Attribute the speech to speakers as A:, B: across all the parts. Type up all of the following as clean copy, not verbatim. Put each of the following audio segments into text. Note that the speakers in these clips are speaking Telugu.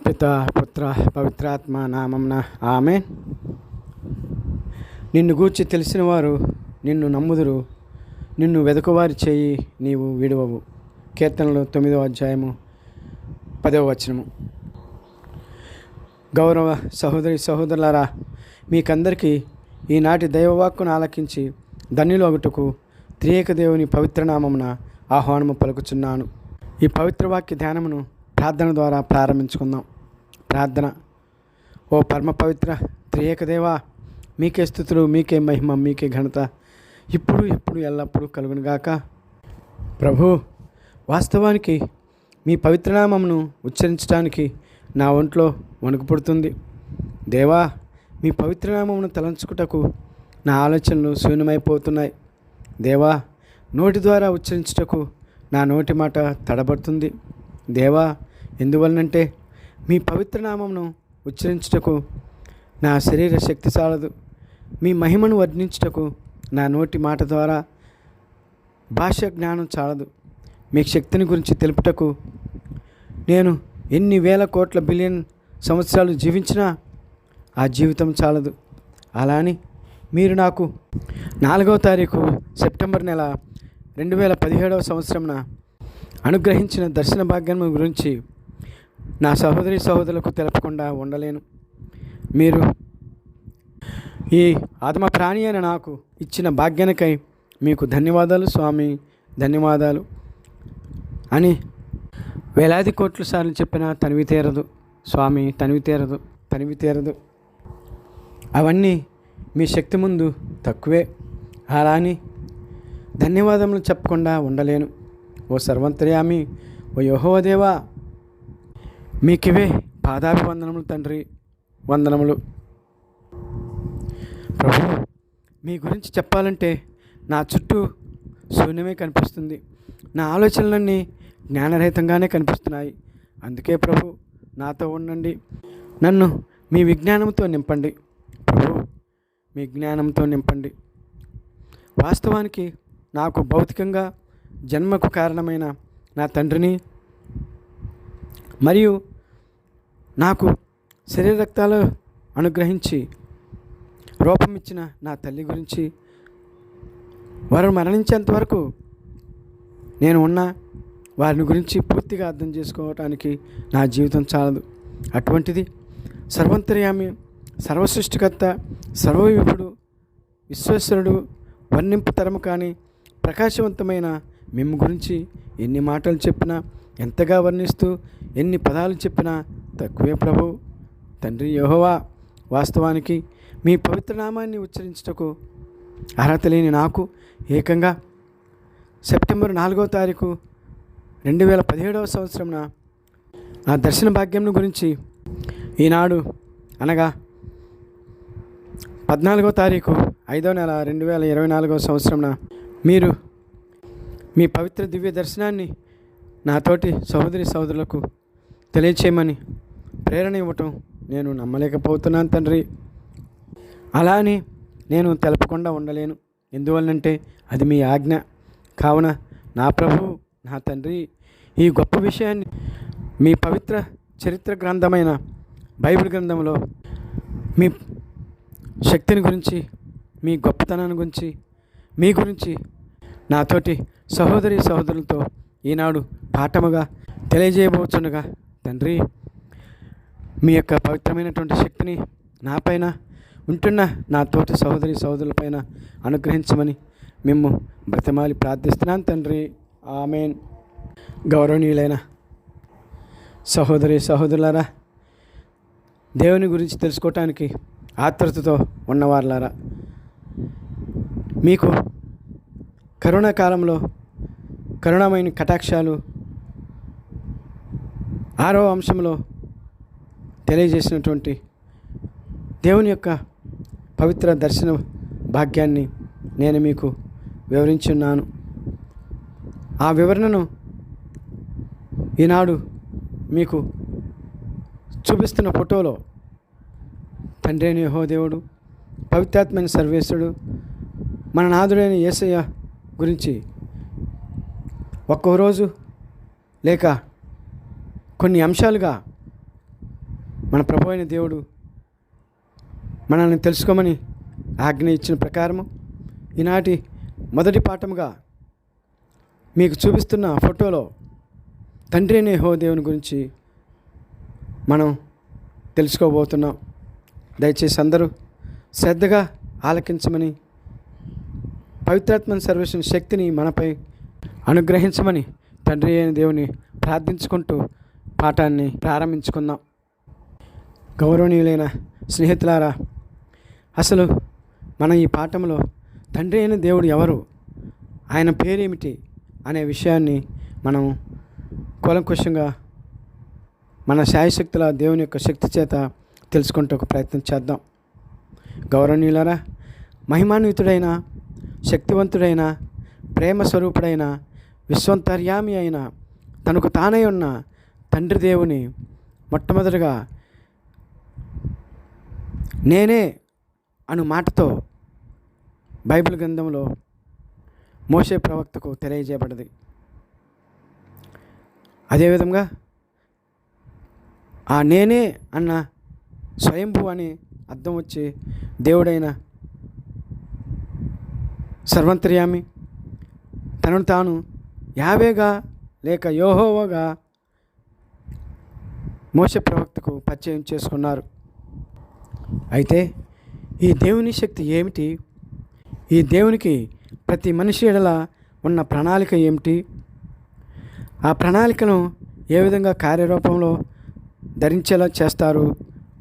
A: పితా పుత్ర పవిత్రాత్మ నామమున ఆమేన్. నిన్ను గూర్చి తెలిసిన వారు నిన్ను నమ్ముదురు, నిన్ను వెదకువారి చేయి నీవు విడువవు. కీర్తనలు 9వ అధ్యాయము 10వ వచనము. గౌరవ సహోదరి సహోదరులారా, మీకందరికీ ఈనాటి దైవవాక్కును ఆలకించి ధన్యులొగటుకు త్రియేక దేవుని పవిత్ర నామమున ఆహ్వానము పలుకుచున్నాను. ఈ పవిత్ర వాక్య ధ్యానమును ప్రార్థన ద్వారా ప్రారంభించుకుందాం. ప్రార్థన. ఓ పరమ పవిత్ర త్రియేక దేవా, మీకే స్తుతులు, మీకే మహిమ, మీకే ఘనత ఇప్పుడు ఎప్పుడు ఎల్లప్పుడూ కలుగునుగాక. ప్రభు, వాస్తవానికి మీ పవిత్రనామమును ఉచ్చరించడానికి నా ఒంట్లో వణుకు పుడుతుంది. దేవా, మీ పవిత్రనామమును తలంచుకుటకు నా ఆలోచనలు శూన్యమైపోతున్నాయి. దేవా, నోటి ద్వారా ఉచ్చరించుటకు నా నోటి మాట తడబడుతుంది. దేవా, ఎందువలనంటే మీ పవిత్రనామమును ఉచ్చరించుటకు నా శరీర శక్తి చాలదు. మీ మహిమను వర్ణించుటకు నా నోటి మాట ద్వారా భాష జ్ఞానం చాలదు. మీ శక్తిని గురించి తెలుపుటకు నేను ఎన్ని వేల కోట్ల బిలియన్ సంవత్సరాలు జీవించినా ఆ జీవితం చాలదు. అలాని మీరు నాకు 4వ తారీఖు సెప్టెంబర్ నెల 2017వ సంవత్సరంన అనుగ్రహించిన దర్శన భాగ్యం గురించి నా సహోదరి సహోదరులకు తెలపకుండా ఉండలేను. మీరు ఈ ఆత్మ ప్రాణి అయిన నాకు ఇచ్చిన భాగ్యానికై మీకు ధన్యవాదాలు స్వామి, ధన్యవాదాలు అని వేలాది కోట్ల సార్లు చెప్పినా తనివి తీరదు స్వామి, తనివి తీరదు. అవన్నీ మీ శక్తి ముందు తక్కువే. అలాని ధన్యవాదములు చెప్పకుండా ఉండలేను. ఓ సర్వంతర్యామి, ఓ యెహోవా దేవా, మీకివే పాదాభివందనములు తండ్రి, వందనములు. ప్రభు, మీ గురించి చెప్పాలంటే నా చుట్టూ శూన్యమే కనిపిస్తుంది. నా ఆలోచనలన్నీ జ్ఞానరహితంగానే కనిపిస్తున్నాయి. అందుకే ప్రభు, నాతో ఉండండి. నన్ను మీ విజ్ఞానంతో నింపండి. ప్రభు, మీ జ్ఞానంతో నింపండి. వాస్తవానికి నాకు భౌతికంగా జన్మకు కారణమైన నా తండ్రిని మరియు నాకు శరీర రక్తాలు అనుగ్రహించి రూపమిచ్చిన నా తల్లి గురించి, వారు మరణించేంత వరకు నేను ఉన్న వారిని గురించి పూర్తిగా అర్థం చేసుకోవటానికి నా జీవితం చాలదు. అటువంటిది సర్వంతర్యామి, సర్వసృష్టికర్త, సర్వవిభుడు, విశ్వేశ్వరుడు, వర్ణింపు తరము కానీ ప్రకాశవంతమైన మిమ్ము గురించి ఎన్ని మాటలు చెప్పినా, ఎంతగా వర్ణిస్తూ ఎన్ని పదాలు చెప్పినా తక్కువే ప్రభు. తండ్రి యెహోవా, వాస్తవానికి మీ పవిత్ర నామాన్ని ఉచ్చరించుటకు అర్హత లేని నాకు ఏకంగా సెప్టెంబర్ 4వ తారీఖు 2017వ సంవత్సరంన నా దర్శన భాగ్యం గురించి ఈనాడు అనగా 14వ తారీఖు 5వ నెల 2024వ సంవత్సరంన మీరు మీ పవిత్ర దివ్య దర్శనాన్ని నాతోటి సహోదరి సహోదరులకు తెలియచేయమని ప్రేరణ ఇవ్వటం నేను నమ్మలేకపోతున్నాను తండ్రి. అలా అని నేను తెలపకుండా ఉండలేను. ఎందువల్లంటే అది మీ ఆజ్ఞ. కావున నా ప్రభు, నా తండ్రి, ఈ గొప్ప విషయాన్ని మీ పవిత్ర చరిత్ర గ్రంథమైన బైబిల్ గ్రంథంలో మీ శక్తిని గురించి, మీ గొప్పతనాన్ని గురించి, మీ గురించి నాతోటి సహోదరి సహోదరులతో ఈనాడు పాఠముగా తెలియజేయబోచుండగా తండ్రి, మీ యొక్క పవిత్రమైనటువంటి శక్తిని నాపైన ఉంటున్న నా తోటి సహోదరి సహోదరులపైన అనుగ్రహించమని మేము బ్రతిమాలి ప్రార్థిస్తున్నాను తండ్రి. ఆమేన్. గౌరవనీయులైన సహోదరి సహోదరులారా, దేవుని గురించి తెలుసుకోవటానికి ఆత్రుతతో ఉన్నవారులారా, మీకు కరోనా కాలంలో కరుణామయని కటాక్షాలు 6వ అంశంలో తెలియజేసినటువంటి దేవుని యొక్క పవిత్ర దర్శన భాగ్యాన్ని నేను మీకు వివరించున్నాను. ఆ వివరణను ఈనాడు మీకు చూపిస్తున్న ఫోటోలో తండ్రి అయిన యెహోవా దేవుడు, పవిత్రాత్మైన సర్వేశ్వరుడు, మన నాథుడైన యేసయ్య గురించి ఒక్కో రోజు లేక కొన్ని అంశాలుగా మన ప్రభు అయిన దేవుడు మనల్ని తెలుసుకోమని ఆజ్ఞ ఇచ్చిన ప్రకారము ఈనాటి మొదటి పాఠముగా మీకు చూపిస్తున్న ఫోటోలో తండ్రి అయిన యెహోవా దేవుని గురించి మనం తెలుసుకోబోతున్నాం. దయచేసి అందరూ శ్రద్ధగా ఆలకించమని, పవిత్రాత్మ సర్వేశ్వరుని శక్తిని మనపై అనుగ్రహించమని తండ్రి అయిన దేవుని ప్రార్థించుకుంటూ పాఠాన్ని ప్రారంభించుకుందాం. గౌరవనీయులైన స్నేహితులారా, అసలు మన ఈ పాఠంలో తండ్రి అయిన దేవుడు ఎవరు, ఆయన పేరేమిటి అనే విషయాన్ని మనం కూలంకుషంగా మన శాయశక్తుల దేవుని యొక్క శక్తి చేత తెలుసుకుంటూ ఒక ప్రయత్నం చేద్దాం. గౌరవనీయులారా, మహిమాన్వితుడైన, శక్తివంతుడైన, ప్రేమ స్వరూపుడైన, విశ్వంతర్యామి అయిన, తనకు తానై ఉన్న తండ్రి దేవుని మొట్టమొదటిగా నేనే అను మాటతో బైబిల్ గ్రంథంలో మోషే ప్రవక్తకు తెలియజేయబడింది. అదేవిధంగా ఆ నేనే అన్న స్వయంభూ అని అర్థం వచ్చి దేవుడైన సర్వంతర్యామి తనను తాను యావేగా లేక యెహోవాగా మోషే ప్రవక్తకు పరిచయం చేసుకున్నారు. అయితే ఈ దేవుని శక్తి ఏమిటి, ఈ దేవునికి ప్రతి మనిషి ఎడల ఉన్న ప్రణాళిక ఏమిటి, ఆ ప్రణాళికను ఏ విధంగా కార్యరూపంలో ధరించేలా చేస్తారు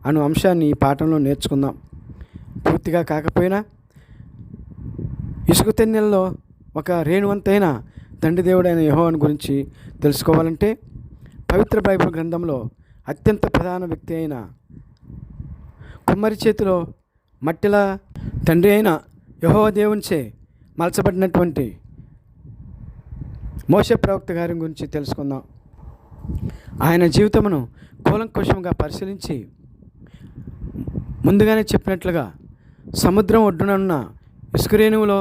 A: అను అంశాన్ని ఈ పాఠంలో నేర్చుకుందాం. పూర్తిగా కాకపోయినా ఇసుక తెన్నెలలో ఒక రేణువంతైన తండ్రి దేవుడైన యెహోవాను గురించి తెలుసుకోవాలంటే పవిత్ర బైబిల్ గ్రంథంలో అత్యంత ప్రధాన వ్యక్తి అయిన కుమ్మరి చేతిలో మట్టిలా తండ్రి అయిన యెహోవా దేవునిచే మలచబడినటువంటి మోషే ప్రవక్త గారి గురించి తెలుసుకుందాం. ఆయన జీవితమును కూలంకుషంగా పరిశీలించి ముందుగానే చెప్పినట్లుగా సముద్రం ఒడ్డున ఉన్న ఇసుక రేణువులో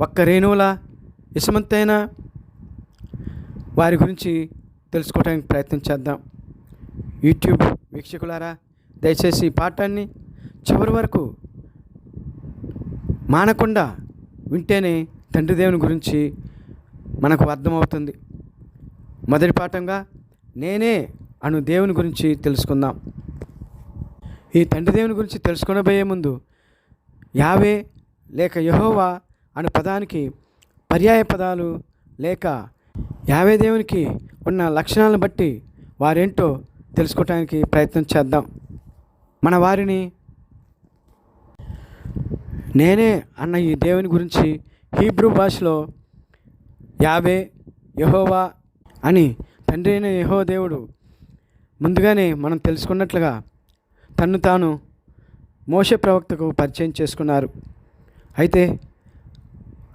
A: ఒక్క రేణువుల ఇసుమంతైన వారి గురించి తెలుసుకోవడానికి ప్రయత్నం చేద్దాం. యూట్యూబ్ వీక్షకులారా, దయచేసి ఈ పాఠాన్ని చివరి వరకు మానకుండా వింటేనే తండ్రి దేవుని గురించి మనకు అర్థమవుతుంది. మొదటి పాఠంగా నేనే అను దేవుని గురించి తెలుసుకుందాం. ఈ తండ్రి దేవుని గురించి తెలుసుకొనబోయే ముందు యావే లేక యెహోవా అను పదానికి పర్యాయ పదాలు లేక యావే దేవునికి ఉన్న లక్షణాలను బట్టి వారేంటో తెలుసుకోవటానికి ప్రయత్నం చేద్దాం. మన వారిని నేనే అన్న ఈ దేవుని గురించి హీబ్రూ భాషలో యావే యెహోవా అని తండ్రి అయిన యెహోవా దేవుడు ముందుగానే మనం తెలుసుకున్నట్లుగా తన్ను తాను మోషే ప్రవక్తకు పరిచయం చేసుకున్నారు. అయితే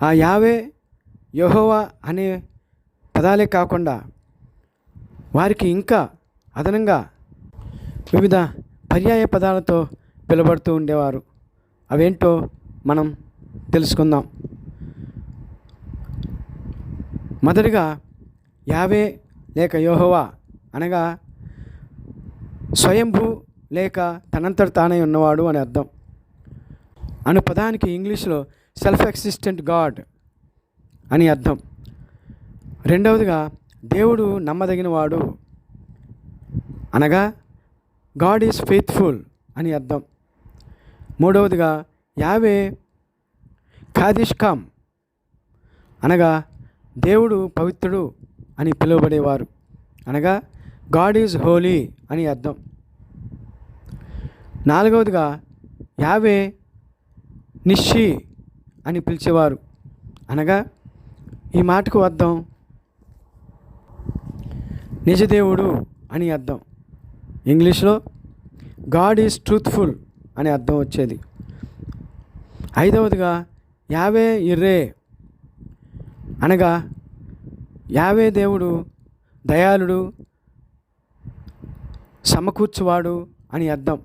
A: ఆ యావే యెహోవా అనే పదాలే కాకుండా వారికి ఇంకా అదనంగా వివిధ పర్యాయ పదాలతో పిలువబడుతూ ఉండేవారు. అవేంటో మనం తెలుసుకుందాం. మొదటిగా యావే లేక యెహోవా అనగా స్వయంభూ లేక తనంతట తానై ఉన్నవాడు అని అర్థం. అను పదానికి ఇంగ్లీష్లో సెల్ఫ్ ఎగ్జిస్టెంట్ గాడ్ అని అర్థం. రెండవదిగా దేవుడు నమ్మదగినవాడు అనగా గాడ్ ఈజ్ ఫెయిత్ఫుల్ అని అర్థం. మూడవదిగా యావే కాదిష్కామ్ అనగా దేవుడు పవిత్రుడు అని పిలువబడేవారు అనగా గాడ్ ఈజ్ హోలీ అని అర్థం. నాలుగవదిగా యావే నిషి అని పిలిచేవారు అనగా ఈ మాటకు అర్థం నిజదేవుడు అని అర్థం. ఇంగ్లీష్లో గాడ్ ఈజ్ ట్రూత్ఫుల్ అని అర్థం వచ్చేది. ఐదవదిగా యావే ఇర్రే అనగా యావే దేవుడు దయాళుడు, సమకూర్చువాడు అని అర్థం.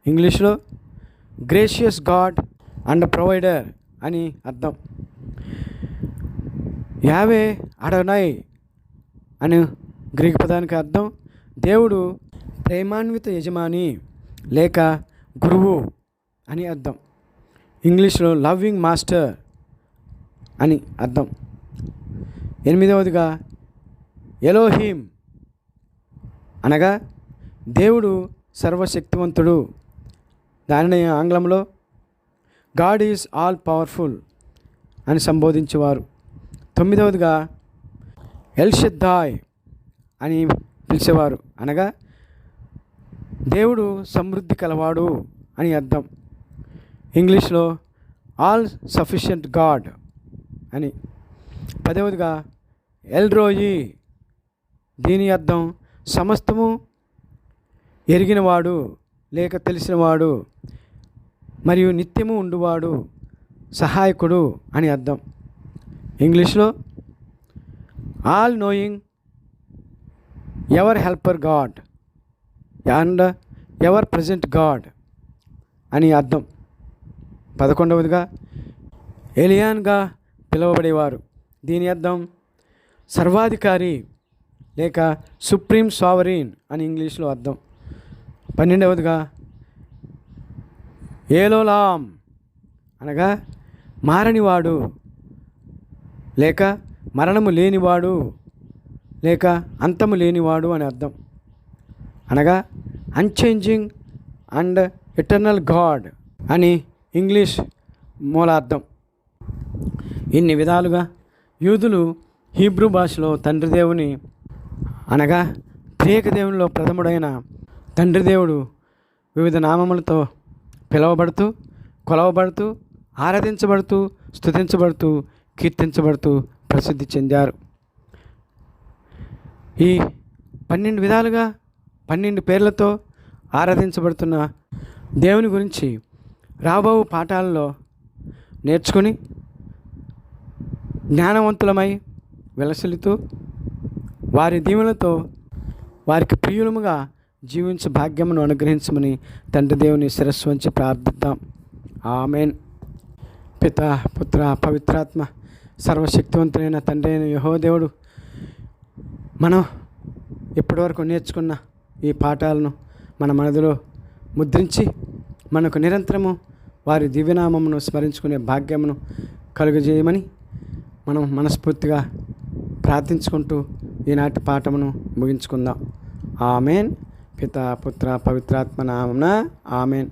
A: ఇంగ్లీష్లో గ్రేషియస్ గాడ్ అండ్ ప్రొవైడర్ అని అర్థం. యావే అడోనై అని గ్రీక్ పదానికి అర్థం దేవుడు ప్రేమాన్విత యజమాని లేక గురువు అని అర్థం. ఇంగ్లీష్లో లవ్వింగ్ మాస్టర్ అని అర్థం. 8వదిగా ఎలోహీం అనగా దేవుడు సర్వశక్తివంతుడు, దానిని ఆంగ్లంలో గాడ్ ఈజ్ ఆల్ పవర్ఫుల్ అని సంబోధించేవారు. 9వదిగా ఎల్షద్దాయ్ అని పిలిచేవారు, అనగా దేవుడు సమృద్ధి కలవాడు అని అర్థం. ఇంగ్లీష్లో ఆల్ సఫిషియంట్ గాడ్ అని. 10వదిగా ఎల్రోయి, దీని అర్థం సమస్తము ఎరిగినవాడు లేక తెలిసినవాడు మరియు నిత్యము ఉండువాడు, సహాయకుడు అని అర్థం. ఇంగ్లీష్లో all knowing, ever helper God and ever present God అని అర్థం. 11వదిగా ఎలియాన్గా పిలువబడేవారు, దీని అర్థం సర్వాధికారి లేక సుప్రీం సావరీన్ అని ఇంగ్లీష్లో అర్థం. 12వదిగా ఏలోలాం అనగా మారనివాడు లేక మరణము లేనివాడు లేక అంతము లేనివాడు అని అర్థం, అనగా అన్చేంజింగ్ అండ్ ఎటర్నల్ గాడ్ అని ఇంగ్లీష్ మూలార్థం. ఇన్ని విధాలుగా యూదులు హీబ్రూ భాషలో తండ్రి దేవుని అనగా త్రియేక దేవునిలో ప్రథముడైన తండ్రి దేవుడు వివిధ నామములతో పిలువబడుతూ, కొలవబడుతూ, ఆరాధించబడుతూ, స్తుతించబడుతూ, కీర్తించబడుతూ ప్రసిద్ధి చెందారు. ఈ 12 విధాలుగా 12 పేర్లతో ఆరాధించబడుతున్న దేవుని గురించి రాబో పాఠాలలో నేర్చుకుని జ్ఞానవంతులమై విలసిల్లుతూ వారి దీవెనలతో వారికి ప్రియులముగా జీవించే భాగ్యమును అనుగ్రహించమని తండ్రి దేవుని శిరస్సు వంచి ప్రార్థిద్దాం. ఆమేన్. పిత, పుత్ర, పవిత్రాత్మ సర్వశక్తివంతులైన తండ్రి అయిన యెహోవా దేవుడు మనం ఇప్పటివరకు నేర్చుకున్న ఈ పాఠాలను మన మనదిలో ముద్రించి మనకు నిరంతరము వారి దివ్యనామమును స్మరించుకునే భాగ్యమును కలుగజేయమని మనం మనస్ఫూర్తిగా ప్రార్థించుకుంటూ ఈనాటి పాఠమును ముగించుకుందాం. ఆమేన్. పిత, పుత్ర, పవిత్రాత్మ నామమున ఆమేన్.